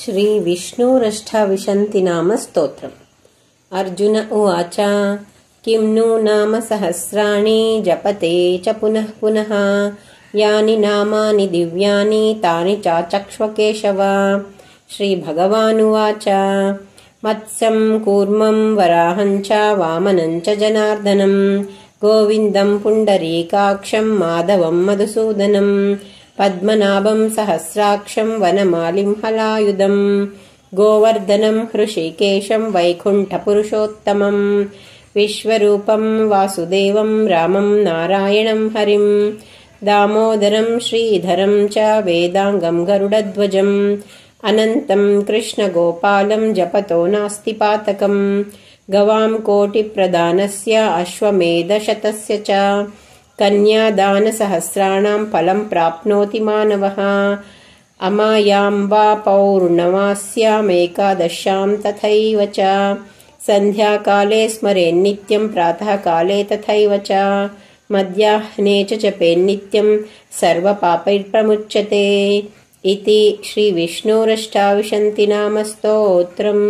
श्रीविष्णोरष्टाविशन्तिनामस्तोत्रम्। अर्जुन उवाच किं नु नाम सहस्राणि जपते च पुनः पुनः यानि नामानि दिव्यानि तानि चाचक्ष्व केशव। श्रीभगवानुवाच मत्स्यं कूर्मं वराहं च वामनं च जनार्दनं गोविन्दं पुण्डरीकाक्षं माधवं मधुसूदनं पद्मनाभं सहस्राक्षं वनमालिं हलायुधं गोवर्धनं हृषीकेशं वैकुण्ठपुरुषोत्तमं विश्वरूपं वासुदेवं रामं नारायणं हरिं दामोदरं श्रीधरं च वेदांगं गरुडध्वजं अनन्तं कृष्णगोपालं जपतो नास्ति पातकं गवां कोटिप्रदानस्य अश्वमेधशतस्य च कन्यादानसहस्राणां फलं प्राप्नोति मानवः अमायां वा पौर्णमास्यामेकादश्यां तथैव च सन्ध्याकाले स्मरेन्नित्यं प्रातःकाले तथैव च मध्याह्ने च जपेन्नित्यं सर्वपापैर्प्रमुच्यते इति श्रीविष्णोरष्टाविशन्तिनामस्तोत्रम्।